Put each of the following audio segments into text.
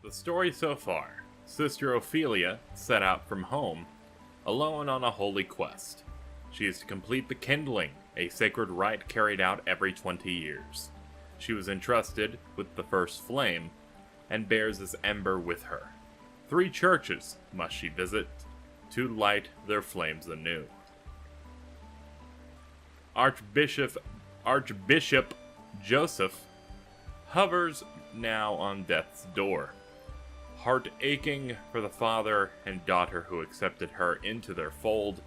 The story so far. Sister Ophelia set out from home, alone on a holy quest. She is to complete the kindling, a sacred rite carried out every 20 years. She was entrusted with the first flame, and bears this ember with her. 3 churches must she visit to light their flames anew. Archbishop Joseph hovers now on death's door. Heart aching for the father and daughter who accepted her into their fold,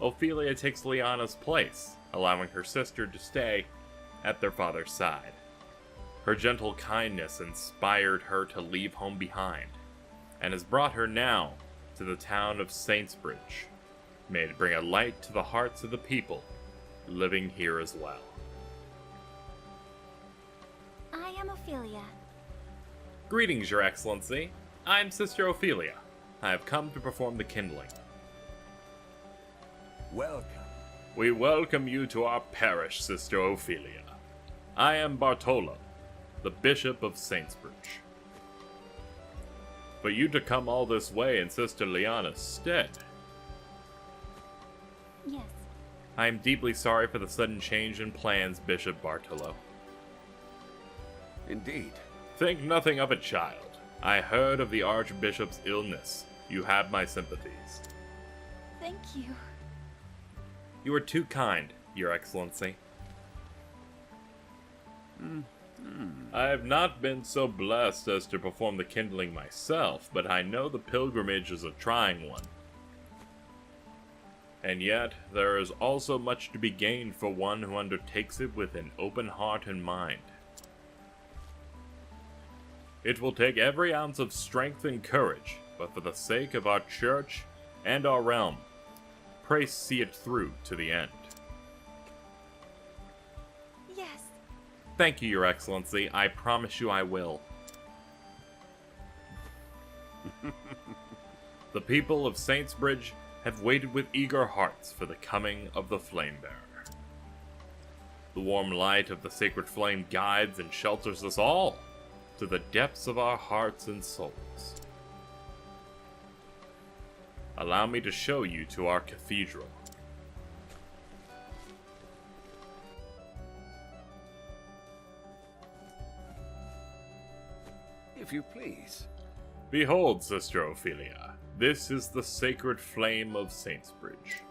Ophelia takes Liana's place, allowing her sister to stay at their father's side. Her gentle kindness inspired her to leave home behind, and has brought her now to the town of Saintsbridge. May it bring a light to the hearts of the people living here as well. I am Ophelia. Greetings, Your Excellency. I'm Sister Ophelia. I have come to perform the kindling. Welcome. We welcome you to our parish, Sister Ophelia. I am Bartolo, the Bishop of Saintsbridge. For you to come all this way in Sister Liana's stead. Yes. I am deeply sorry for the sudden change in plans, Bishop Bartolo. Indeed. Think nothing of it, child. I heard of the Archbishop's illness. You have my sympathies. Thank you. You are too kind, Your Excellency. I have not been so blessed as to perform the kindling myself, but I know the pilgrimage is a trying one. And yet, there is also much to be gained for one who undertakes it with an open heart and mind. It will take every ounce of strength and courage, but for the sake of our church and our realm, pray see it through to the end. Yes. Thank you, Your Excellency. I promise you I will. The people of Saintsbridge have waited with eager hearts for the coming of the Flame-Bearer. The warm light of the sacred flame guides and shelters us all to the depths of our hearts and souls. Allow me to show you to our cathedral. If you please. Behold, Sister Ophelia, this is the sacred flame of Saintsbridge.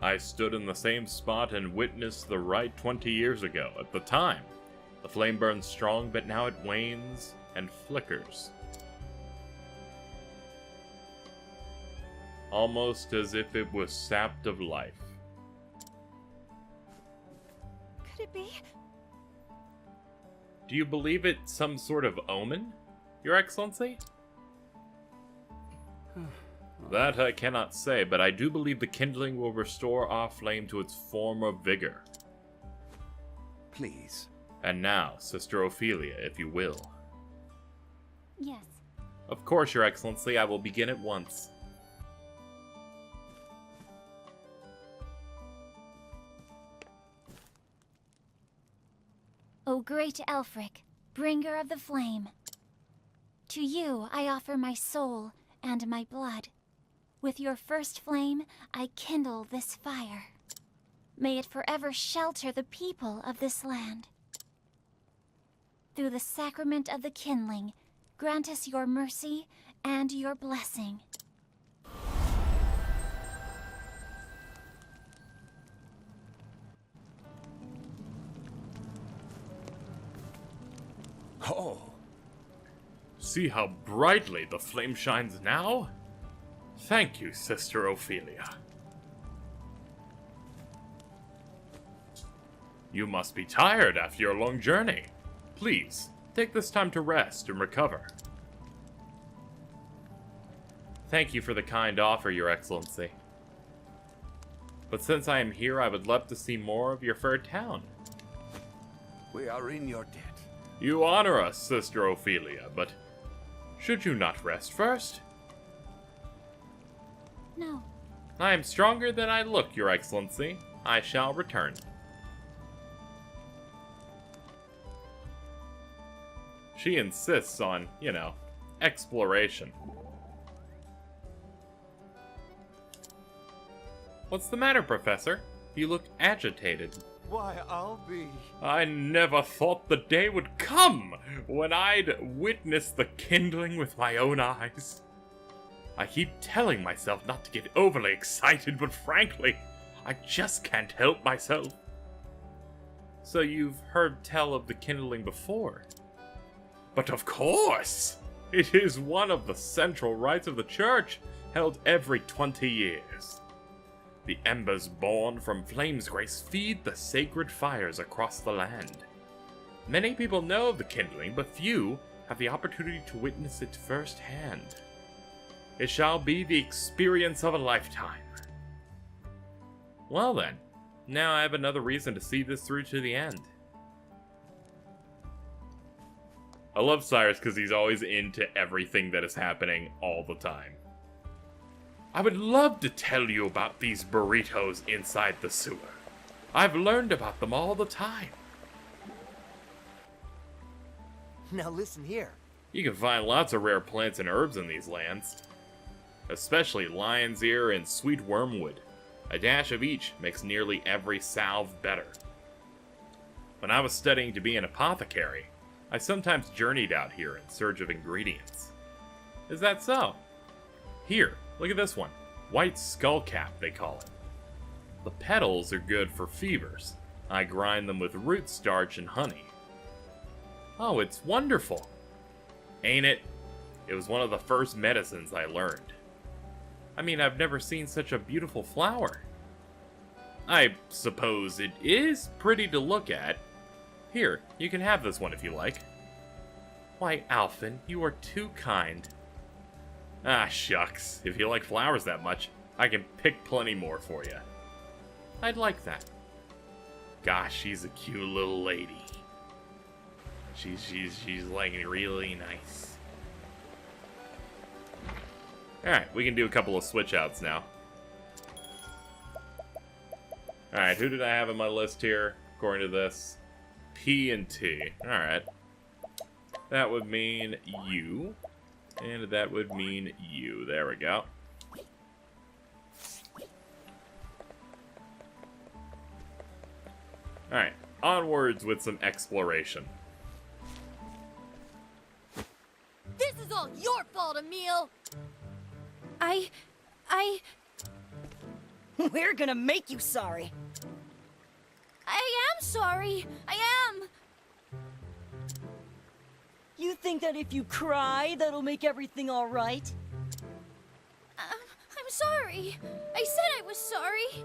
I stood in the same spot and witnessed the rite 20 years ago. At the time, the flame burns strong, but now it wanes and flickers. Almost as if it was sapped of life. Could it be? Do you believe it's some sort of omen, Your Excellency? That I cannot say, but I do believe the kindling will restore our flame to its former vigor. Please. And now, Sister Ophelia, if you will. Yes. Of course, Your Excellency, I will begin at once. O great Elfric, bringer of the flame, to you I offer my soul and my blood. With your first flame, I kindle this fire. May it forever shelter the people of this land. Through the sacrament of the kindling, grant us your mercy and your blessing. Oh. See how brightly the flame shines now? Thank you, Sister Ophelia. You must be tired after your long journey. Please, take this time to rest and recover. Thank you for the kind offer, Your Excellency. But since I am here, I would love to see more of your fair town. We are in your debt. You honor us, Sister Ophelia, but should you not rest first? No. I am stronger than I look, Your Excellency. I shall return. She insists on, exploration. What's the matter, Professor? You look agitated. Why, I'll be... I never thought the day would come when I'd witness the kindling with my own eyes. I keep telling myself not to get overly excited, but frankly, I just can't help myself. So you've heard tell of the kindling before? But of course! It is one of the central rites of the church, held every 20 years. The embers born from flame's grace feed the sacred fires across the land. Many people know of the kindling, but few have the opportunity to witness it firsthand. It shall be the experience of a lifetime. Well then, now I have another reason to see this through to the end. I love Cyrus because he's always into everything that is happening all the time. I would love to tell you about these burritos inside the sewer. I've learned about them all the time. Now listen here. You can find lots of rare plants and herbs in these lands. Especially lion's ear and sweet wormwood. A dash of each makes nearly every salve better. When I was studying to be an apothecary, I sometimes journeyed out here in search of ingredients. Is that so? Here, look at this one. White skullcap, they call it. The petals are good for fevers. I grind them with root starch and honey. Oh, it's wonderful. Ain't it? It was one of the first medicines I learned. I mean, I've never seen such a beautiful flower. I suppose it is pretty to look at. Here, you can have this one if you like. Why, Alphen, you are too kind. Ah, shucks. If you like flowers that much, I can pick plenty more for you. I'd like that. Gosh, she's a cute little lady. She's like really nice. Alright, we can do a couple of switch outs now. Alright, who did I have on my list here, according to this? P and T. Alright. That would mean you. And that would mean you. There we go. Alright, onwards with some exploration. This is all your fault, Emil! We're gonna make you sorry. I am sorry. I am. You think that if you cry, that'll make everything all right? I'm sorry. I said I was sorry.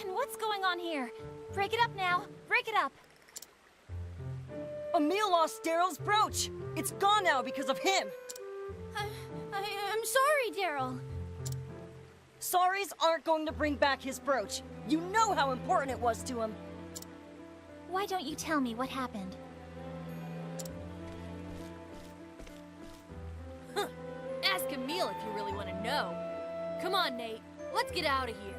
And what's going on here? Break it up now. Break it up. Emil lost Darryl's brooch. It's gone now because of him. I'm sorry, Darryl. Sorries aren't going to bring back his brooch. You know how important it was to him. Why don't you tell me what happened? Ask Emil if you really want to know. Come on, Nate. Let's get out of here.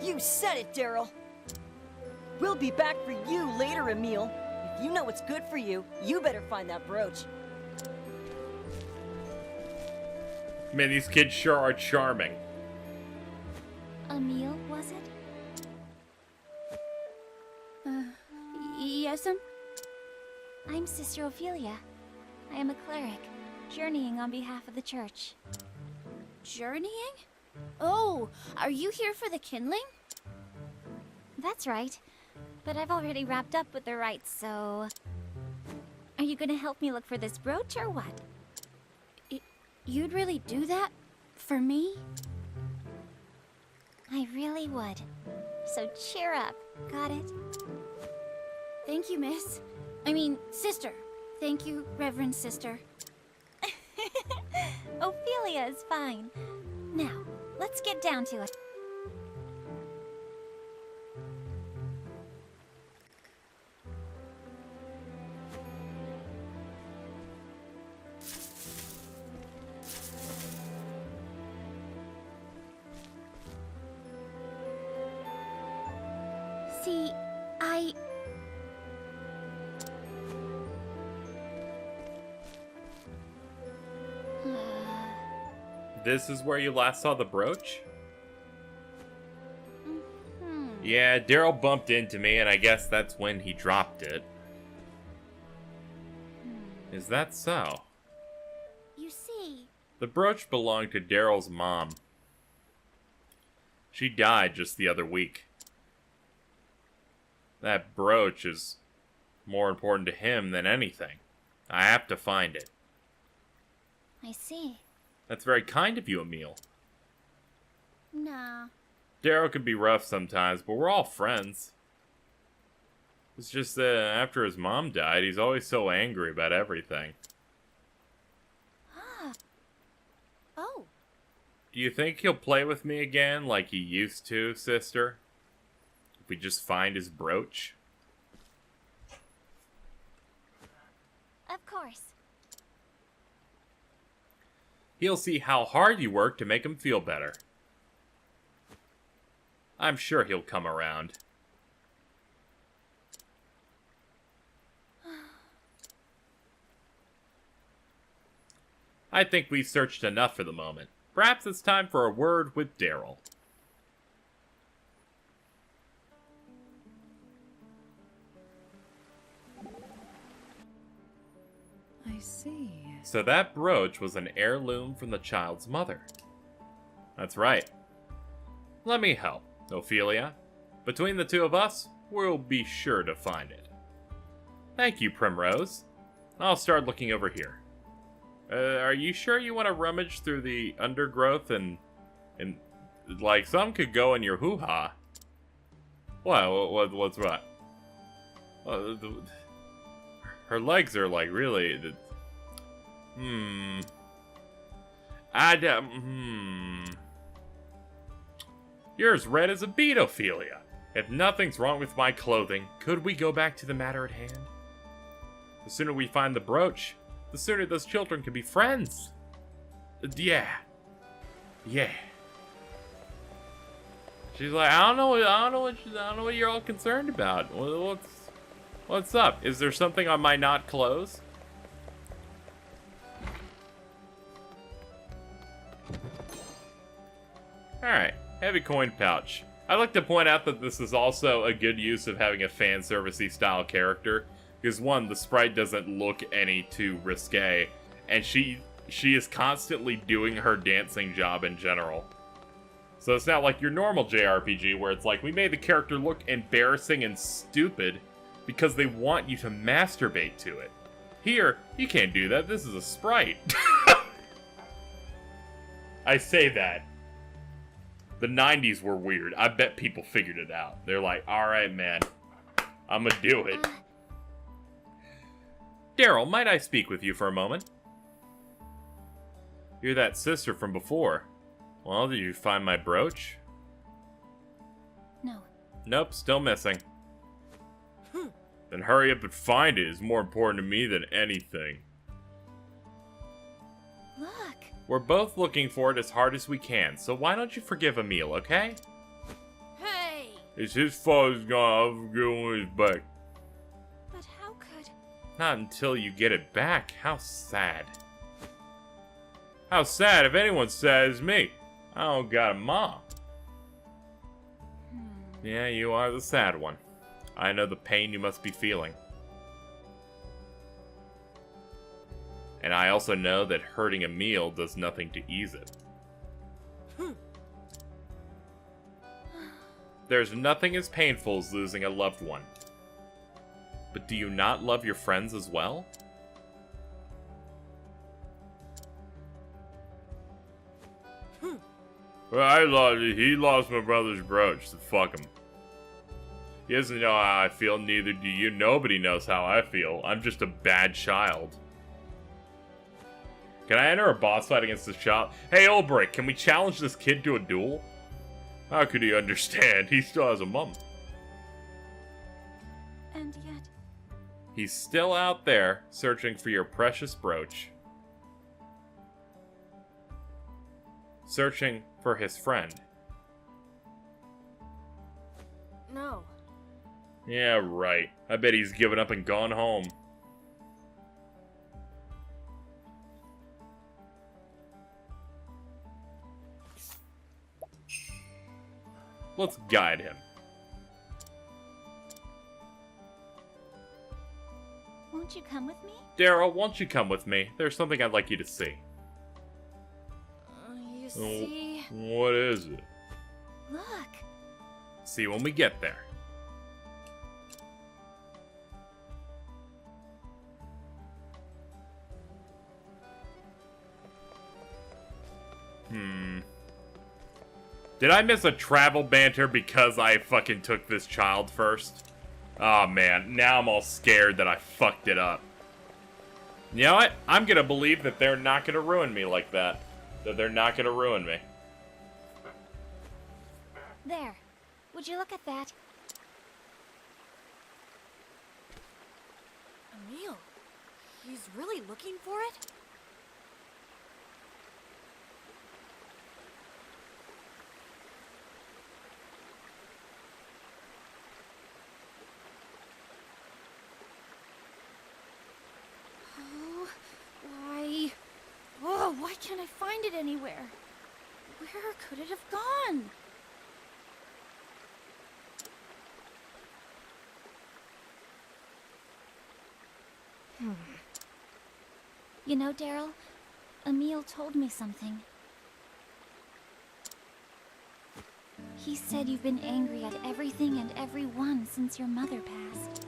You said it, Darryl. We'll be back for you later, Emil. If you know what's good for you, you better find that brooch. Man, these kids sure are charming. Emil, was it? Yes, I'm Sister Ophelia. I am a cleric, journeying on behalf of the church. Journeying? Oh, are you here for the kindling? That's right. But I've already wrapped up with the rites, so... Are you gonna help me look for this brooch, or what? You'd really do that? For me? I really would. So cheer up, got it? Thank you, miss. I mean, sister. Thank you, Reverend Sister. Ophelia is fine. Now, let's get down to it. See, this is where you last saw the brooch? Mm-hmm. Yeah, Darryl bumped into me, and I guess that's when he dropped it. Is that so? You see, The brooch belonged to Darryl's mom. She died just the other week. That brooch is more important to him than anything. I have to find it. I see. That's very kind of you, Emil. Nah. Darryl can be rough sometimes, but we're all friends. It's just that after his mom died, he's always so angry about everything. Oh. Do you think he'll play with me again like he used to, sister? If we just find his brooch? Of course. He'll see how hard you work to make him feel better. I'm sure he'll come around. I think we've searched enough for the moment. Perhaps it's time for a word with Darryl. I see. So that brooch was an heirloom from the child's mother. That's right. Let me help, Ophelia. Between the two of us, we'll be sure to find it. Thank you, Primrose. I'll start looking over here. Are you sure you want to rummage through the undergrowth and like, some could go in your hoo-ha? What's what? Her legs are like really... You're as red as a beet, Ophelia. If nothing's wrong with my clothing, could we go back to the matter at hand? The sooner we find the brooch, the sooner those children can be friends. Yeah. She's like, I don't know what you're all concerned about. What's up? Is there something on my not clothes? Alright, heavy coin pouch. I'd like to point out that this is also a good use of having a fan servicey style character. Because one, the sprite doesn't look any too risque. And she is constantly doing her dancing job in general. So it's not like your normal JRPG where it's like, we made the character look embarrassing and stupid because they want you to masturbate to it. Here, you can't do that. This is a sprite. I say that. The 90s were weird. I bet people figured it out. They're like, alright, man. I'm gonna do it. Darryl, might I speak with you for a moment? You're that sister from before. Well, did you find my brooch? No. Nope, still missing. Then hurry up and find it. It's more important to me than anything. Look. We're both looking for it as hard as we can, so why don't you forgive Emil, okay? Hey! It's his fault he's gone. I'll go on his back. But how could... Not until you get it back. How sad. How sad. If anyone's sad as me. I don't got a mom. Yeah, you are the sad one. I know the pain you must be feeling. And I also know that hurting Emil does nothing to ease it. There's nothing as painful as losing a loved one. But do you not love your friends as well? Well, he lost my brother's brooch, so fuck him. He doesn't know how I feel, neither do you. Nobody knows how I feel. I'm just a bad child. Can I enter a boss fight against this child? Hey, Ulbrich, can we challenge this kid to a duel? How could he understand? He still has a mom. And yet... He's still out there, searching for your precious brooch. Searching for his friend. No. Yeah, right. I bet he's given up and gone home. Let's guide him. Won't you come with me? Darryl, won't you come with me? There's something I'd like you to see. You see? What is it? Look. See when we get there. Did I miss a travel banter because I fucking took this child first? Oh man, now I'm all scared that I fucked it up. You know what? I'm gonna believe that they're not gonna ruin me like that. That they're not gonna ruin me. There. Would you look at that? Emil, he's really looking for it? Why can't I find it anywhere? Where could it have gone? You know, Darryl, Emil told me something. He said you've been angry at everything and everyone since your mother passed.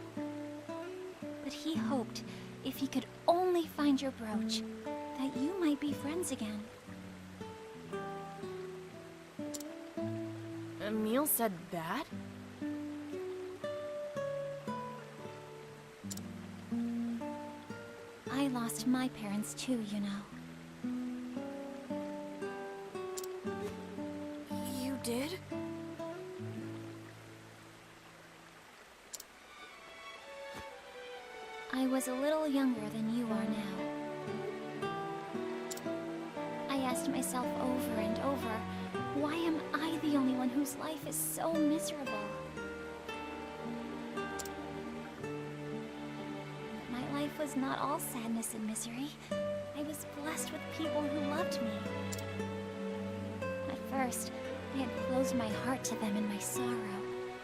But he hoped if he could only find your brooch, that you might be friends again. Emil said that? I lost my parents too, you know. You did? I was a little younger than you are now. I asked myself over and over, why am I the only one whose life is so miserable? My life was not all sadness and misery. I was blessed with people who loved me. At first, I had closed my heart to them in my sorrow.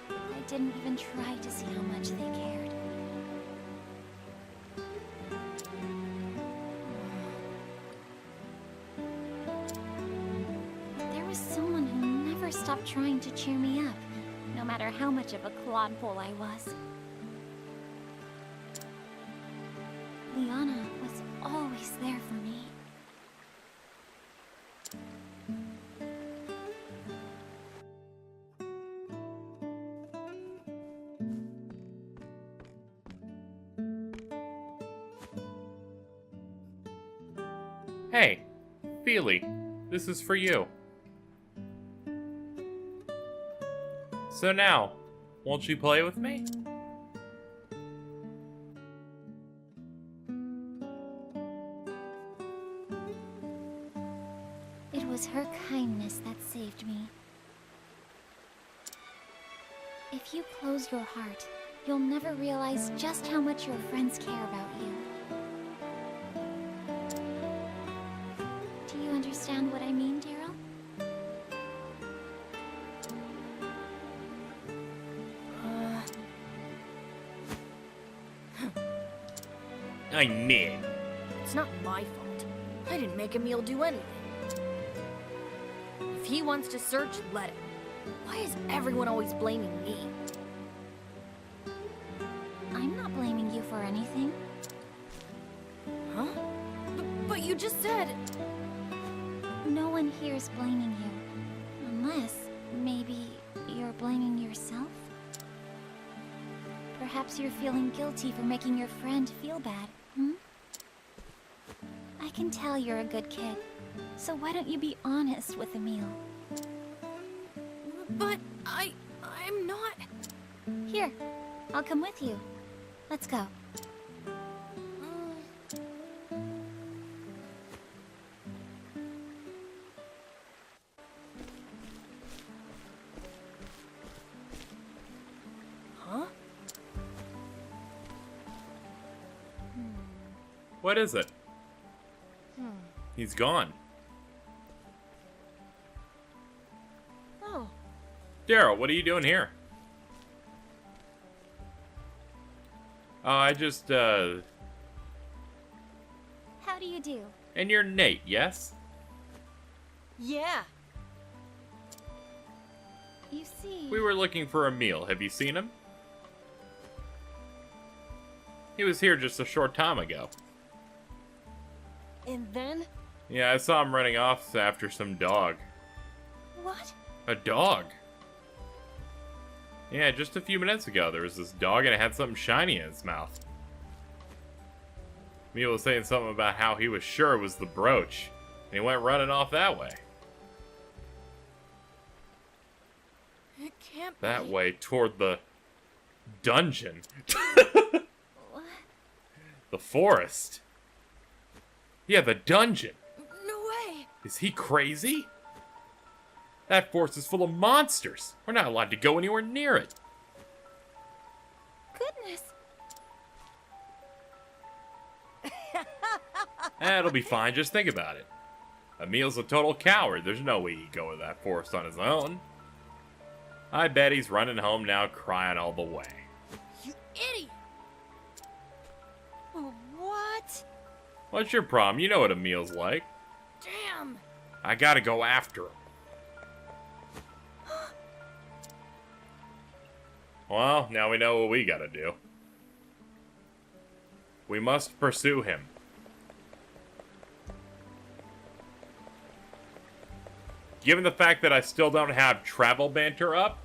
I didn't even try to see how much they cared. Stopped trying to cheer me up, no matter how much of a clodpole I was. Liana was always there for me. Hey, Feely, this is for you. So now, won't you play with me? It was her kindness that saved me. If you close your heart, you'll never realize just how much your friends care about you. Do you understand what I mean, Darryl? I mean, It's not my fault. I didn't make Emil do anything. If he wants to search, let him. Why is everyone always blaming me? I'm not blaming you for anything. Huh? But you just said... No one here is blaming you. Unless, maybe, you're blaming yourself? Perhaps you're feeling guilty for making your friend feel bad, I can tell you're a good kid, so why don't you be honest with Emil? But I'm not... Here, I'll come with you. Let's go. Huh? what is it? He's gone. Oh, Darryl, what are you doing here? Oh, I just, How do you do? And you're Nate, yes? Yeah. You see... We were looking for Emil. Have you seen him? He was here just a short time ago. And then? Yeah, I saw him running off after some dog. What? A dog? Yeah, just a few minutes ago, there was this dog and it had something shiny in its mouth. Emil was saying something about how he was sure it was the brooch, and he went running off that way. It can't That be. way, toward the dungeon. What? The forest. Yeah, the dungeon. No way. Is he crazy? That forest is full of monsters. We're not allowed to go anywhere near it. Goodness. It'll be fine, just think about it. Emil's a total coward. There's no way he'd go to that forest on his own. I bet he's running home now crying all the way. You idiot. What? What's your problem? You know what Emil's like. Damn. I gotta go after him. Well, now we know what we gotta do. We must pursue him. Given the fact that I still don't have travel banter up,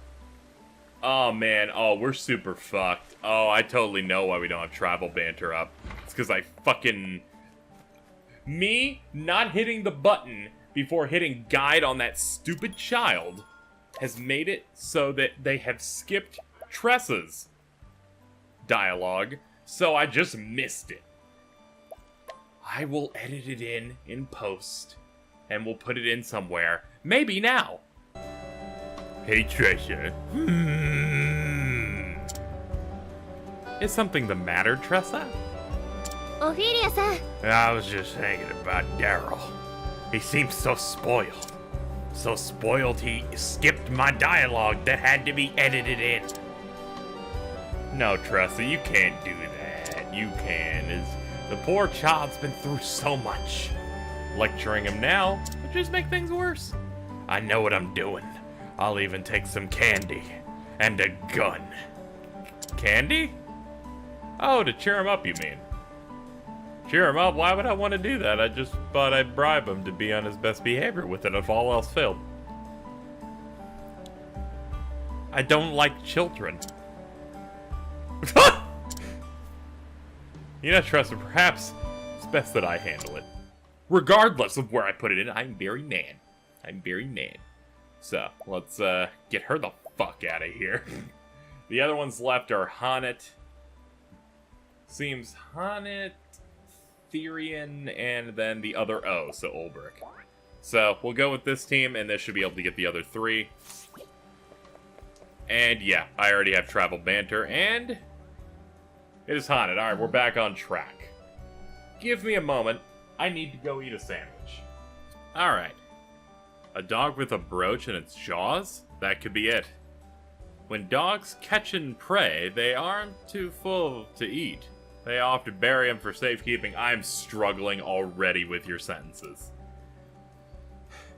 oh man, oh, we're super fucked. Oh, I totally know why we don't have travel banter up. It's because I fucking... Me not hitting the button before hitting guide on that stupid child has made it so that they have skipped Tressa's dialogue, so I just missed it. I will edit it in post, and we'll put it in somewhere. Maybe now. Hey, Tressa. Is something the matter, Tressa? Ophelia-san. I was just thinking about Darryl. He seems so spoiled. So spoiled he skipped my dialogue that had to be edited in. No, Tressa, you can't do that. You can. The poor child's been through so much. Lecturing him now would just make things worse. I know what I'm doing. I'll even take some candy. And a gun. Candy? Oh, to cheer him up, you mean? Cheer him up? Why would I want to do that? I just thought I'd bribe him to be on his best behavior with it if all else failed. I don't like children. You know, Tressa, perhaps it's best that I handle it. Regardless of where I put it in, I'm very Nan. I'm very Nan. So, let's get her the fuck out of here. The other ones left are Hanet. Seems Hanet, Therian, and then the other O, so Ulbrich. So, we'll go with this team, and this should be able to get the other three. And yeah, I already have travel banter, and it is Haunted. Alright, we're back on track. Give me a moment. I need to go eat a sandwich. Alright. A dog with a brooch in its jaws? That could be it. When dogs catch and prey, they aren't too full to eat. They often bury them for safekeeping. I'm struggling already with your sentences.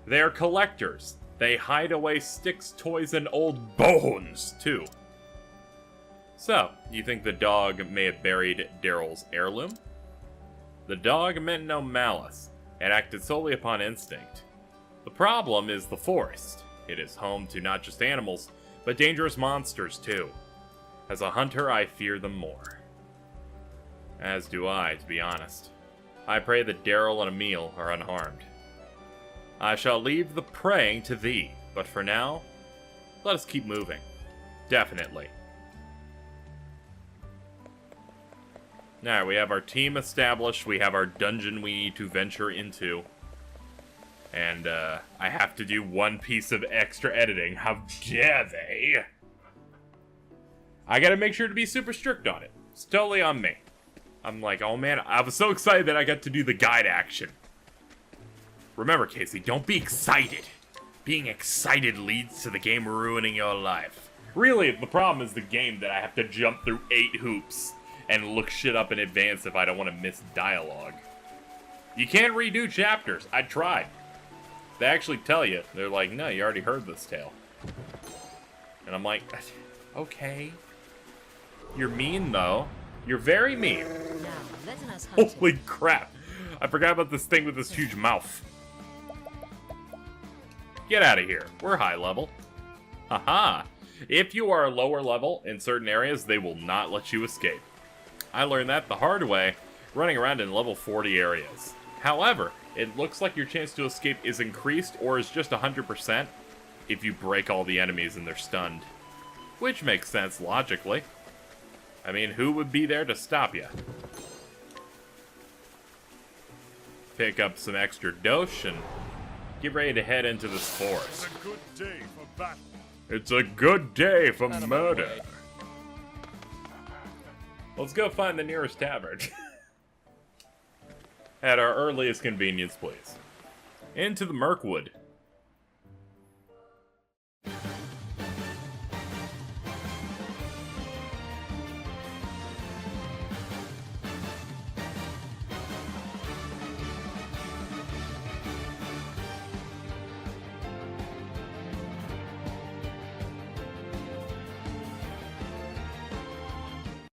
They are collectors. They hide away sticks, toys, and old bones, too. So, you think the dog may have buried Darryl's heirloom? The dog meant no malice. It acted solely upon instinct. The problem is the forest. It is home to not just animals, but dangerous monsters, too. As a hunter, I fear them more. As do I, to be honest. I pray that Darryl and Emil are unharmed. I shall leave the praying to thee, but for now, let us keep moving. Definitely. Now, we have our team established, we have our dungeon we need to venture into. And, I have to do one piece of extra editing. How dare they? I gotta make sure to be super strict on it. It's totally on me. I'm like, oh man, I was so excited that I got to do the guide action. Remember, Casey, don't be excited. Being excited leads to the game ruining your life. Really, the problem is the game that I have to jump through 8 hoops and look shit up in advance if I don't want to miss dialogue. You can't redo chapters. I tried. They actually tell you. They're like, no, you already heard this tale. And I'm like, okay. You're mean, though. You're very mean. Holy crap. I forgot about this thing with this huge mouth. Get out of here. We're high level. Haha. If you are lower level in certain areas, they will not let you escape. I learned that the hard way, running around in level 40 areas. However, it looks like your chance to escape is increased or is just 100% if you break all the enemies and they're stunned. Which makes sense logically. I mean, who would be there to stop you? Pick up some extra dosh and get ready to head into this forest. It's a good day for battle. It's a good day for murder. Let's go find the nearest tavern. At our earliest convenience, please. Into the Mirkwood.